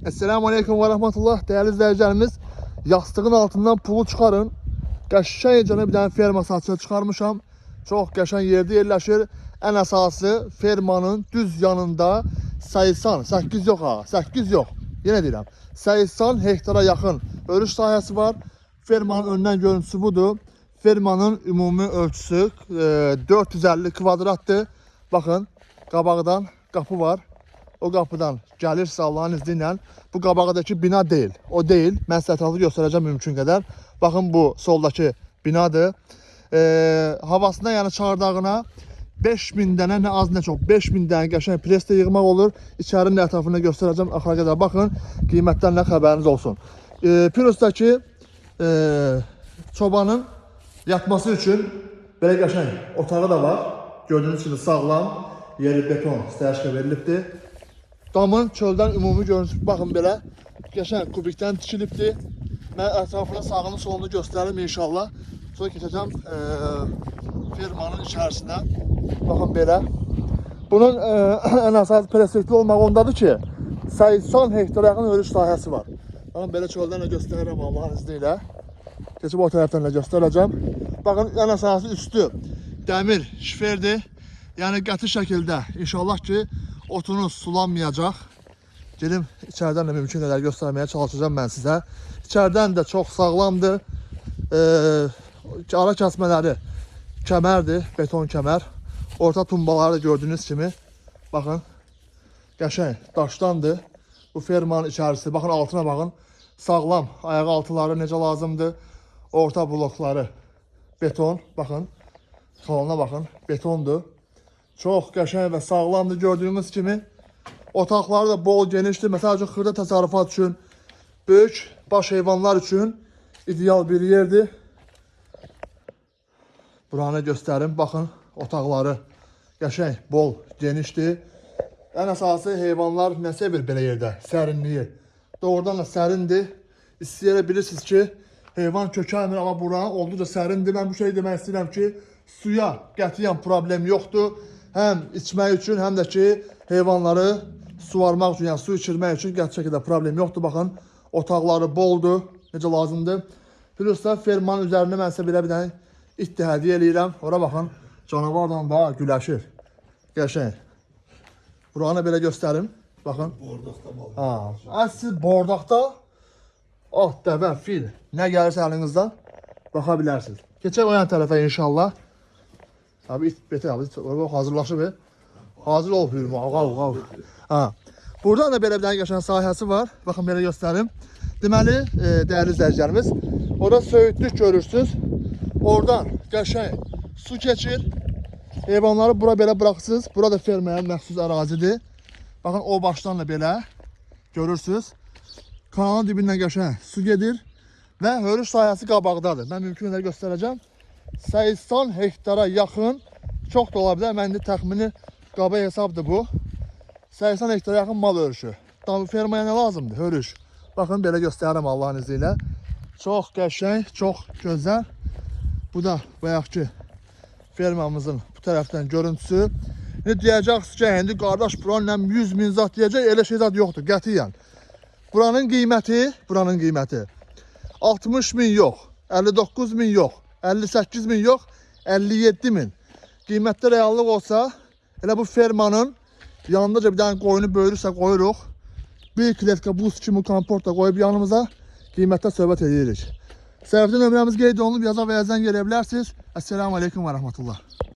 Esselamu Aleyküm ve Rahmetullah. Değerli izleyicilerimiz, yastığın altından pulu çıkarın. Qəşəngcə bir dənə ferma satışa çıxarmışam. Çox qəşəng yerdə yerləşir. Ən əsası fermanın düz yanında 8 yox ha, 8 yox. Yenə deyirəm, 80 hektara yaxın örüş sahəsi var. Fermanın öndən görüntüsü budur. Fermanın ümumi ölçüsü 450 kvadratdır. Baxın, qabaqdan qapı var. O qapıdan gəlirsə Allahın izni ilə bu qabağdakı bina deyil. O deyil. Mən sizə ətraflı göstərəcəm mümkün qədər. Baxın, bu soldakı binadır. Havasına, yəni çardağına 5000 dənə, nə az nə çox 5000 dənə qəşəng preslə yığmaq olur. İçərinin ətrafını göstərəcəm axıra qədər. Baxın, qiymətdən nə xəbəriniz olsun. Pirusdakı çobanın yatması üçün belə qəşəng otağı da var. Gördüyünüz kimi sağlam, yeri beton stəyəşkə verilibdir. Damın çöldən ümumi görüntüsü baxın belə qəşəng kubikdən tikilibdir. Mən ətrafına sağını solunu göstərim inşallah. Sonra keçəcəm fermanın içərisinə. Baxın belə. Bunun ən əsas perspektivli olmaq ondadır ki, 80 hektara yaxın örüş sahəsi var. Baxın belə çöldən də göstərirəm Allahın izni ilə. Keçib o tərəfdən də göstərəcəm. Baxın, ən əsası üstü dəmir şiferdir. Yəni qəti şəkildə inşallah ki, otunuz sulanmayacaq. Gelim içərdən də mümkün qədər göstərməyə çalışacağım mən sizə. İçərdən də çox sağlamdır. Ara kəsmələri kəmərdir, beton kəmər. Orta tumbaları da gördüyünüz kimi. Baxın, qəşəng daşdandır. Bu fermanın içərisi. Baxın, altına baxın. Sağlam ayaq altıları necə lazımdır. Orta blokları beton. Baxın, salona baxın, betondur. Çox qəşəng və sağlamdır gördüyümüz kimi. Otaqları da bol genişdir. Məsəl üçün xırda təsərrüfat üçün, böyük baş heyvanlar üçün ideal bir yerdir. Buranı göstərim. Baxın, otaqları qəşəng, bol, genişdir. Ən əsası heyvanlar nə sevir belə yerdə? Sərinliyi. Doğrudan da sərindir. İstəyərək bilirsiniz ki, heyvan kökəlmir, amma buranın olduqca sərindir. Mən bu şey demək istəyirəm ki, suya qətiyyən problem yoxdur. Həm içmək üçün, həm də ki, heyvanları suvarmaq üçün, yəni su içirmək üçün qəti şəkildə problem yoxdur. Baxın, otaqları boldur, necə lazımdır. Plus da fermanın üzərində mən sizə belə bir dənə it hədiyyə eləyirəm. Ora baxın, canavarla da güləşir. Qəşəng. Buranı belə göstərim. Baxın. Bordaqda mal. Əsl bordaqda at, dəvə, fil, nə gəlirsə əlinizdən baxa bilərsiniz. Keçək o yan tərəfə inşallah. Abi it betər abi, hazırlaşıb. Hazır ol hürmə, qav. Buradan da belə bir dənə qəşəng sahəsi var. Baxın, belə göstərim. Deməli, dəyərli izləyicilərimiz, orada söyüdlük görürsünüz. Oradan qəşəng su keçir. Heyvanları bura belə buraxırsınız. Burada fermaya məxsus ərazidir. Baxın, o başdan da belə görürsünüz. Kanalın dibindən qəşəng su gedir və hörüş sahəsi qabaqdadır. Mən mümkün qədər göstərəcəm. 80 hektara yaxın, çox da ola bilər. Məndə təxmini qaba hesabdır bu. 80 hektara yaxın mal örüşü. Fermaya nə lazımdır? Hörüş. Baxın, belə göstərirəm Allahın izni ilə. Çox qəşəng, çox gözəl. Bu da bayaqki fermamızın bu tərəfdən görüntüsü. Deyəcəksiniz ki, indi qardaş buranın 100 min zat deyəcək, elə şey zat yoxdur, qətiyyən. Buranın qiyməti 60 min yox, 59 min yox, 58 min yox, 57 min. Qiymətdə reallıq olsa, elə bu fermanın yanındaca bir dənə qoyunu böyürürsə qoyuruq. Bir kletka buz kimi komport da qoyub yanımıza qiymətdə söhbət edirik. Sərfdə nömrəmiz qeyd olunub, yaza və yazdan gələ bilərsiniz. Esselamu Aleyküm və Rahmetullah.